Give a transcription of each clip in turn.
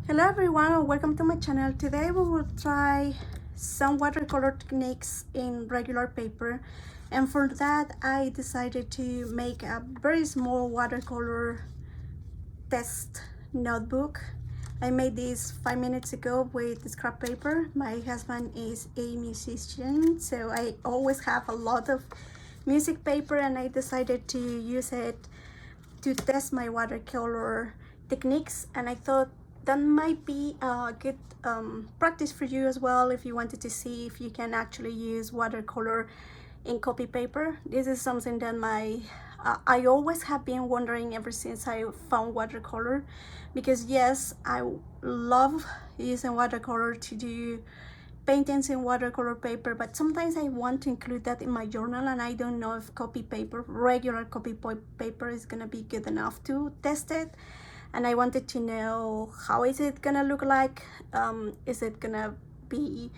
Hello everyone and welcome to my channel. Today we will try some watercolor techniques in regular paper, and for that I decided to make a very small watercolor test notebook. I made this 5 minutes ago with scrap paper. My husband is a musician, so I always have a lot of music paper, and I decided to use it to test my watercolor techniques, and I thought that might be a good practice for you as well if you wanted to see if you can actually use watercolor in copy paper. This is something that I always have been wondering ever since I found watercolor, because yes, I love using watercolor to do paintings in watercolor paper, but sometimes I want to include that in my journal, and I don't know if copy paper, regular copy paper, is gonna be good enough to test it. And I wanted to know, how is it gonna look like? Is it gonna be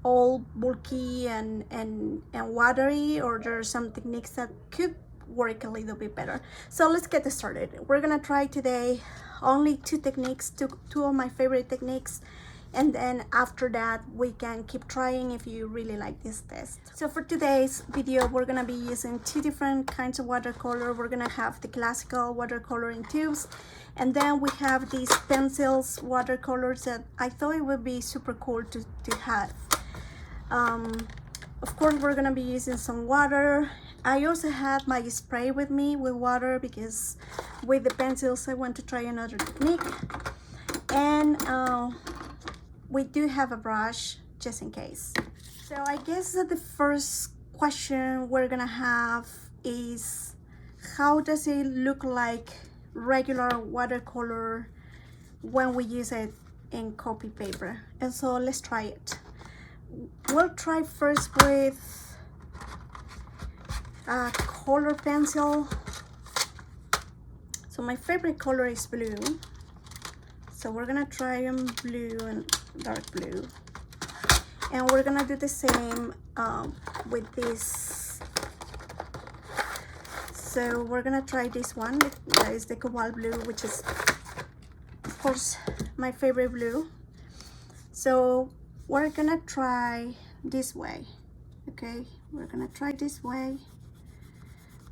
all bulky and watery, or there are some techniques that could work a little bit better? So let's get started. We're gonna try today only two techniques, two of my favorite techniques, and then after that we can keep trying if you really like this test. So for today's video we're gonna be using two different kinds of watercolor. We're gonna have the classical watercolor in tubes, and then we have these pencils watercolors that I thought it would be super cool to have. Of course we're gonna be using some water. I also had my spray with me with water because with the pencils I want to try another technique, and we do have a brush just in case. So I guess that the first question we're gonna have is, how does it look like regular watercolor when we use it in copy paper? And so let's try it. We'll try first with a color pencil. So my favorite color is blue, so we're gonna try on blue and dark blue, and we're gonna do the same with this. So we're gonna try this one, that is the cobalt blue, which is of course my favorite blue. So we're gonna try this way. Okay, we're gonna try this way.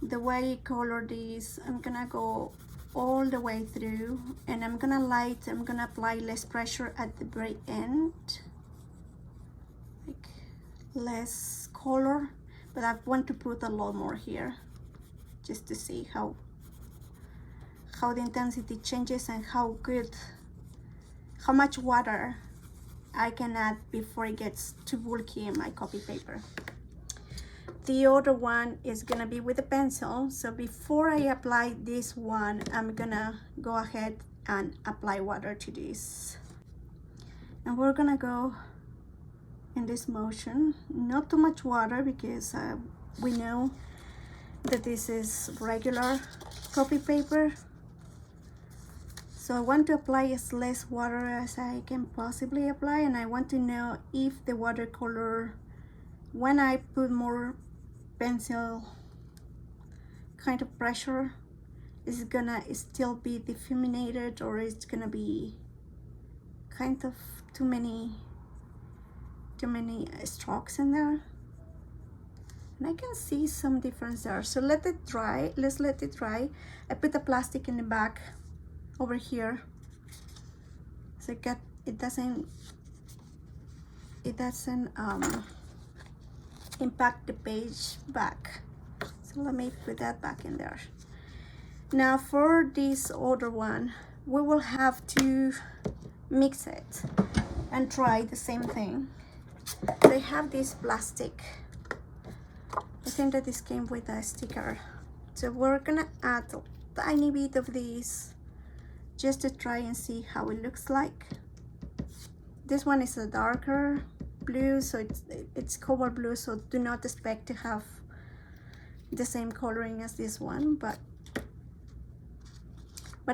The way you color this, I'm gonna go all the way through, and I'm gonna apply less pressure at the very end, like less color, but I want to put a lot more here just to see how the intensity changes and how much water I can add before it gets too bulky in my copy paper. The other one is gonna be with a pencil, so before I apply this one, I'm gonna go ahead and apply water to this. And we're gonna go in this motion, not too much water, because we know that this is regular copy paper. So I want to apply as less water as I can possibly apply, and I want to know if the watercolor, when I put more pencil kind of pressure, is it gonna still be diffuminated, or it's gonna be kind of too many strokes in there. And I can see some difference there. So let it dry. Let's let it dry. I put the plastic in the back over here, so it doesn't impact the page back. So let me put that back in there. Now for this other one, we will have to mix it and try the same thing. They have this plastic. I think that this came with a sticker. So we're gonna add a tiny bit of this just to try and see how it looks like. This one is a darker blue, so it's cobalt blue, so do not expect to have the same coloring as this one, but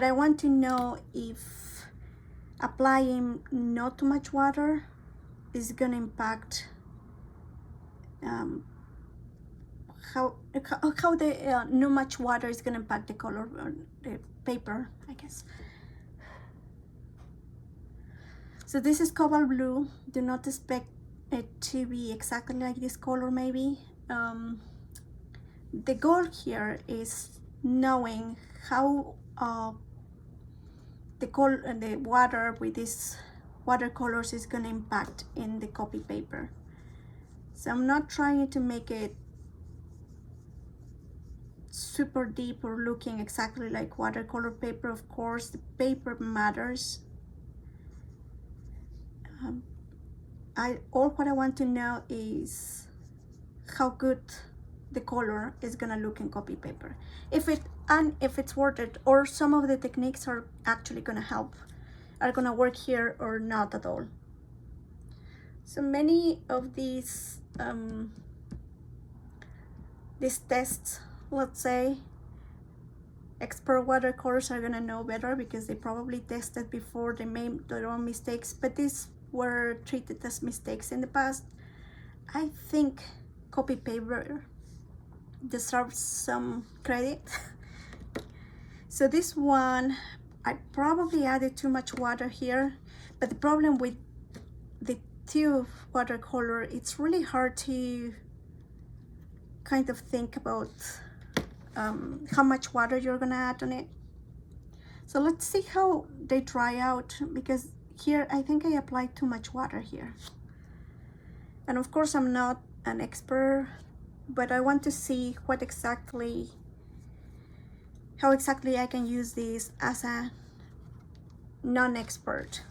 I want to know if applying not too much water is gonna impact how the not much water is gonna impact the color on the paper, I guess. So this is cobalt blue. Do not expect it to be exactly like this color maybe. The goal here is knowing how the water with these watercolors is going to impact in the copy paper. So I'm not trying to make it super deep or looking exactly like watercolor paper. Of course, the paper matters. What I want to know is how good the color is gonna look in copy paper. If it's worth it, or some of the techniques are actually gonna help, are gonna work here or not at all. So many of these tests, let's say, expert watercolors are gonna know better because they probably tested before, they made their own mistakes, but these were treated as mistakes in the past. I think copy paper deserves some credit. So this one, I probably added too much water here, but the problem with the tube watercolor, it's really hard to kind of think about how much water you're gonna add on it. So let's see how they dry out, because here I think I applied too much water here. And of course I'm not an expert, but I want to see how exactly I can use this as a non-expert.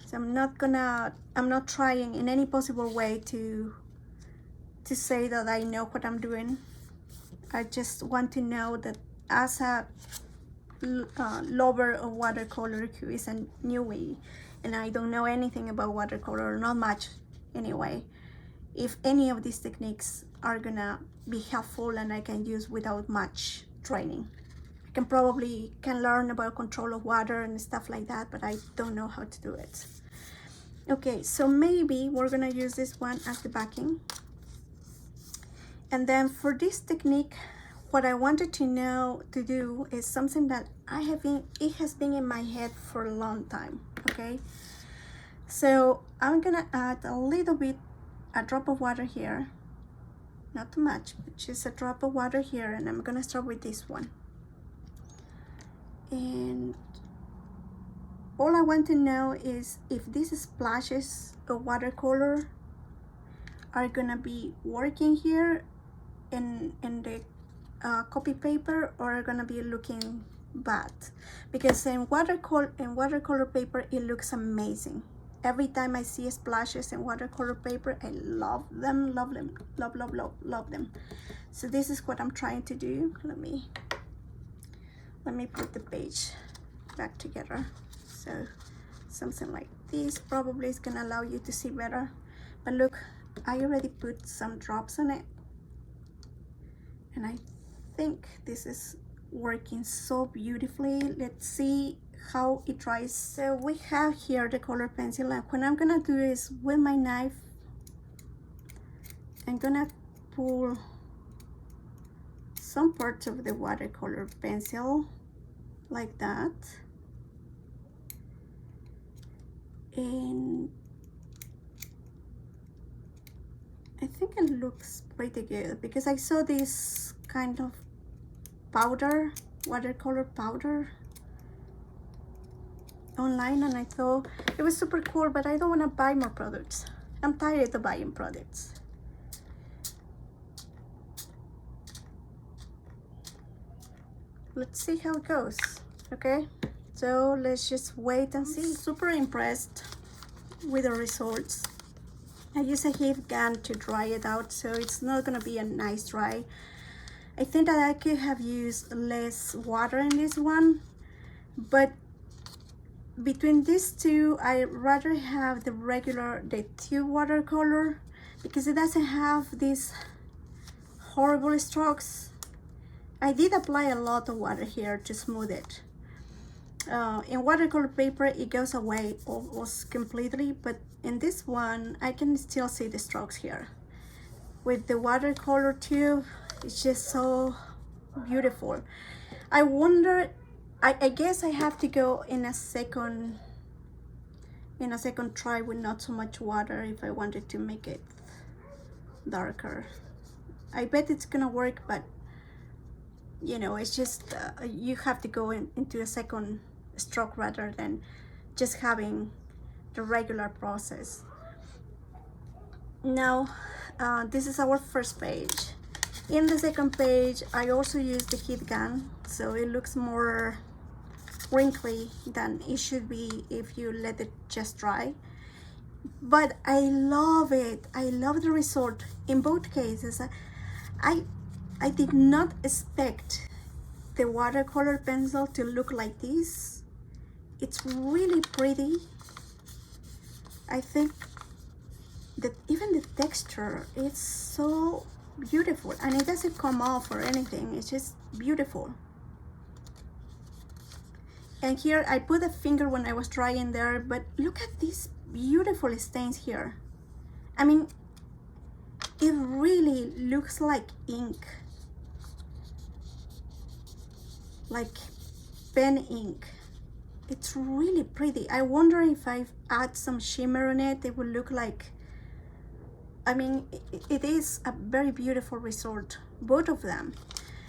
So I'm not trying in any possible way to say that I know what I'm doing. I just want to know that as a lover of watercolor who is a newbie and I don't know anything about watercolor, not much anyway, if any of these techniques are gonna be helpful and I can use without much training. I can learn about control of water and stuff like that, but I don't know how to do it. Okay, so maybe we're gonna use this one as the backing. And then for this technique, what I wanted to do is something that it has been in my head for a long time, okay? So I'm gonna add a drop of water here, not too much, but just a drop of water here, and I'm gonna start with this one. And all I want to know is if these splashes of watercolor are gonna be working here in the copy paper, or are gonna be looking bad, because in watercolor paper it looks amazing. Every time I see splashes in watercolor paper, I love them, love them. So this is what I'm trying to do. Let me put the page back together. So something like this probably is gonna allow you to see better. But look, I already put some drops on it, and I think this is working so beautifully. Let's see how it dries. So we have here the color pencil, and what I'm gonna do is with my knife, I'm gonna pull some parts of the watercolor pencil like that, and I think it looks pretty good because I saw this kind of powder, watercolor powder online, and I thought it was super cool, but I don't want to buy more products. I'm tired of buying products. Let's see how it goes. Okay, so let's just wait and see. Super impressed with the results. I use a heat gun to dry it out, so it's not gonna be a nice dry. I think that I could have used less water in this one, but between these two, I rather have the tube watercolor, because it doesn't have these horrible strokes. I did apply a lot of water here to smooth it. In watercolor paper, it goes away almost completely, but in this one, I can still see the strokes here. With the watercolor tube, it's just so beautiful. I wonder, I guess I have to go in a second in a second try with not so much water if I wanted to make it darker. I bet it's gonna work, but you know, it's just you have to go into a second stroke rather than just having the regular process. Now this is our first page. In the second page I also use the heat gun, so it looks more wrinkly than it should be if you let it just dry. But I love it. I love the result in both cases. I did not expect the watercolor pencil to look like this. It's really pretty. I think that even the texture is so beautiful, and it doesn't come off or anything. It's just beautiful. And here I put a finger when I was drying there, but look at these beautiful stains here. I mean, it really looks like ink, like pen ink. It's really pretty. I wonder if I add some shimmer on it, it will look like, I mean, it is a very beautiful result, both of them.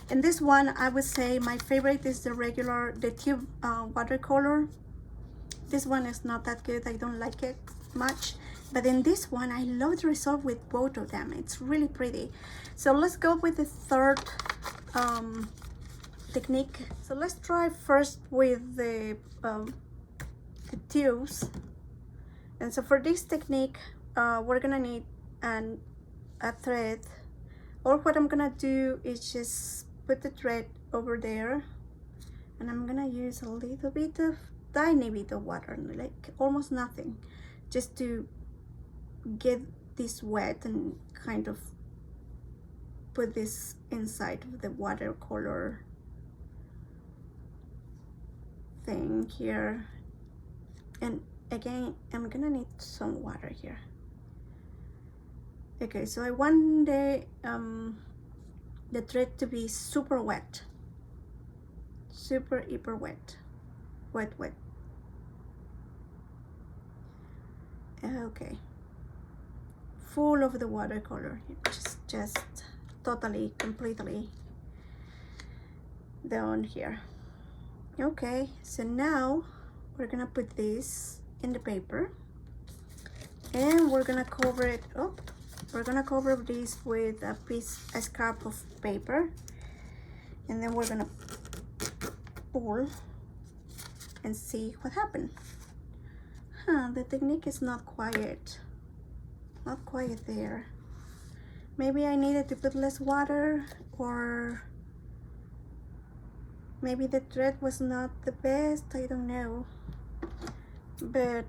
And this one, I would say my favorite is the tube watercolor. This one is not that good. I don't like it much. But in this one, I love the result with both of them. It's really pretty. So let's go with the third technique. So let's try first with the tubes. And so for this technique, we're gonna need a thread. Or what I'm gonna do is just put the thread over there, and I'm gonna use a little bit of tiny bit of water, like almost nothing, just to get this wet and kind of put this inside of the watercolor thing here. And again, I'm gonna need some water here. Okay, so I want the thread to be super wet, super hyper wet, wet. Okay, full of the watercolor, just totally, completely down here. Okay, so now we're gonna put this in the paper, and we're gonna cover it up. We're gonna cover this with a scrap of paper, and then we're gonna pull and see what happened. The technique is not quite there. Maybe I needed to put less water, or maybe the thread was not the best, I don't know. But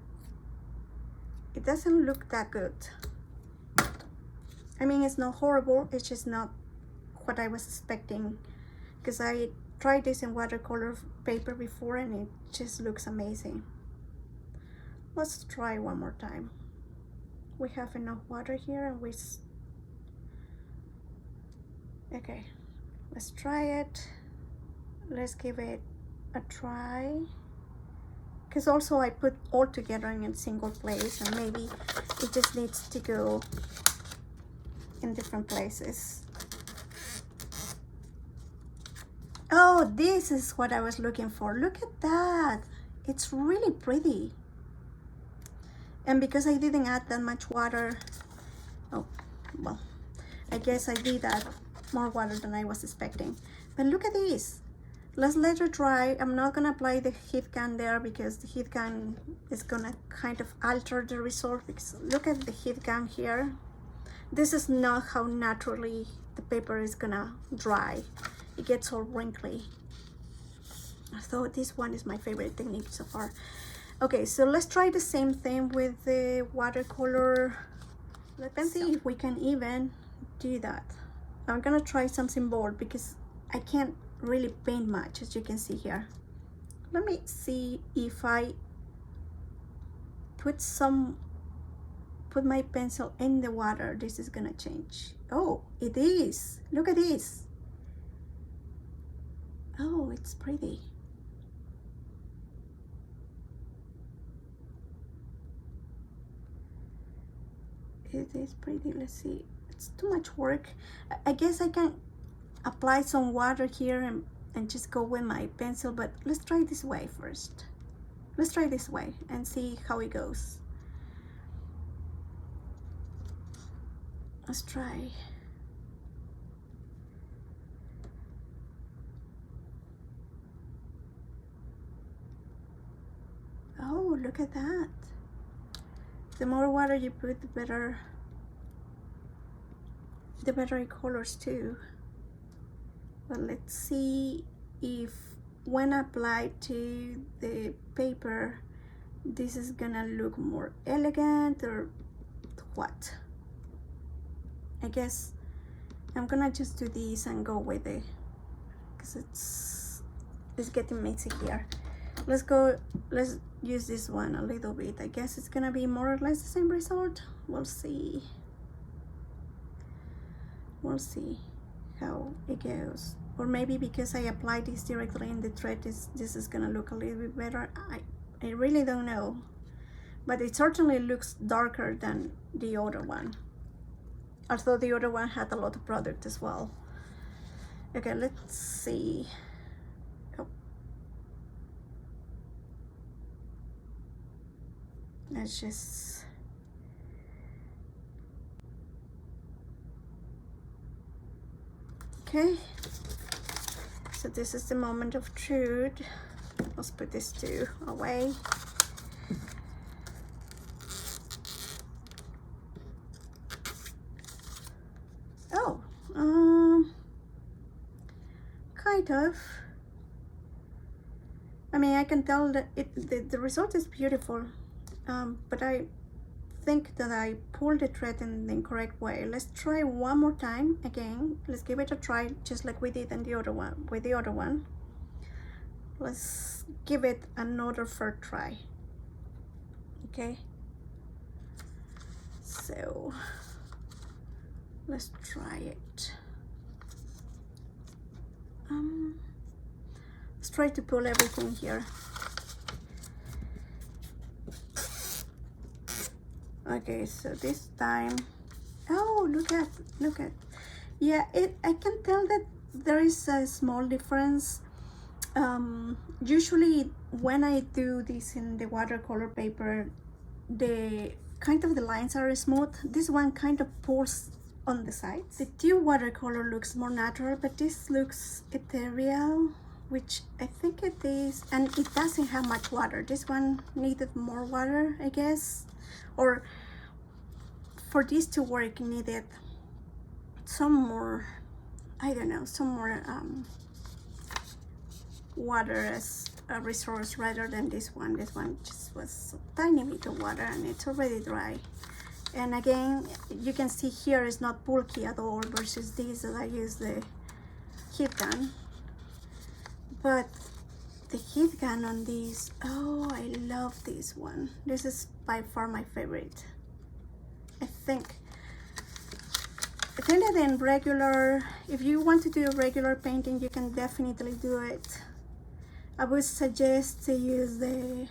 it doesn't look that good. I mean, it's not horrible, it's just not what I was expecting, because I tried this in watercolor paper before and it just looks amazing. Let's try one more time. We have enough water here, and okay, let's try it. Let's give it a try, because also I put all together in a single place, and maybe it just needs to go in different places. Oh, this is what I was looking for. Look at that. It's really pretty. And because I didn't add that much water, oh, well, I guess I did add more water than I was expecting. But look at this. Let's let it dry. I'm not gonna apply the heat gun there, because the heat gun is gonna kind of alter the result, because look at the heat gun here. This is not how naturally the paper is gonna dry. It gets all wrinkly. So this one is my favorite technique so far. Okay, so let's try the same thing with the watercolor. Let's see if we can even do that. I'm gonna try something bold, because I can't really paint much, as you can see here. Let me see if I put my pencil in the water, this is gonna change. Oh, it is. Look at this. Oh, it's pretty. it is pretty. Let's see, it's too much work. I guess I can apply some water here and just go with my pencil, but let's try this way first. Let's try this way and see how it goes. Let's try. Oh, look at that. The more water you put, the better it colors too. But let's see if when applied to the paper, this is gonna look more elegant or what. I guess I'm gonna just do this and go with it because it's getting messy here. Let's use this one a little bit. I guess it's gonna be more or less the same result. We'll see how it goes. Or maybe because I applied this directly in the thread, this is gonna look a little bit better. I really don't know, but it certainly looks darker than the other one, although the other one had a lot of product as well. Okay, let's see. Oh. Let's just okay. So this is the moment of truth. Let's put this two away. Oh, kind of. I mean, I can tell that the result is beautiful, but I think that I pulled the thread in the incorrect way. Let's try one more time again. Let's give it a try, just like we did in the other one. With the other one, let's give it another third try. Okay. So let's try it. Let's try to pull everything here. Okay, so this time, oh, look at, yeah, I can tell that there is a small difference. Usually when I do this in the watercolor paper, the lines are smooth. This one kind of pulls on the sides. The tube watercolor looks more natural, but this looks ethereal, which I think it is, and it doesn't have much water. This one needed more water, I guess, or for this to work needed some more, I don't know, some more water as a resource rather than this one. This one just was a tiny bit of water and it's already dry. And again, you can see here it's not bulky at all versus this that I use the heat gun. But the heat gun on this, oh, I love this one. This is by far my favorite. I think that in regular, if you want to do a regular painting, you can definitely do it. I would suggest to use the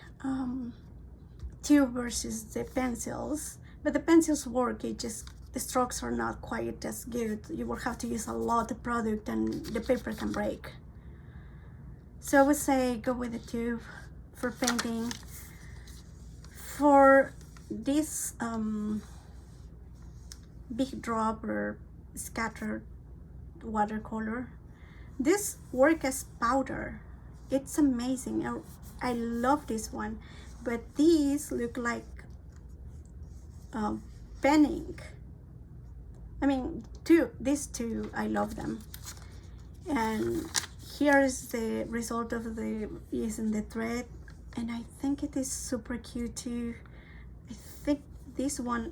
tube versus the pencils, but the pencils work, it just, the strokes are not quite as good. You will have to use a lot of product and the paper can break. So I would say go with the tube for painting. For this big drop or scattered watercolor, this work as powder. It's amazing. I love this one, but these look like pen ink. I mean, these two, I love them. And here is the result of the using the thread, and I think it is super cute too. I think this one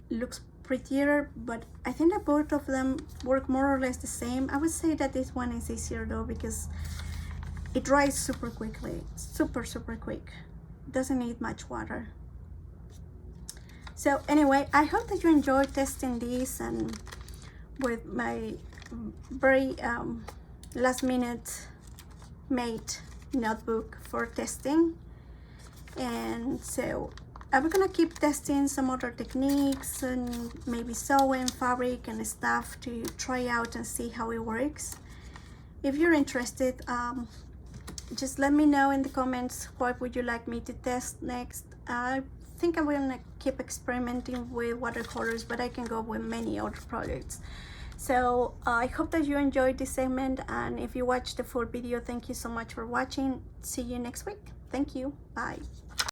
looks prettier, but I think that both of them work more or less the same. I would say that this one is easier though, because it dries super quickly, super quick. Doesn't need much water. So anyway, I hope that you enjoyed testing this and with my very last minute made notebook for testing. And so I'm gonna keep testing some other techniques and maybe sewing fabric and stuff to try out and see how it works. If you're interested, just let me know in the comments what would you like me to test next. I think I'm gonna keep experimenting with watercolors, but I can go with many other projects. So I hope that you enjoyed this segment, and if you watched the full video, thank you so much for watching. See you next week. Thank you. Bye.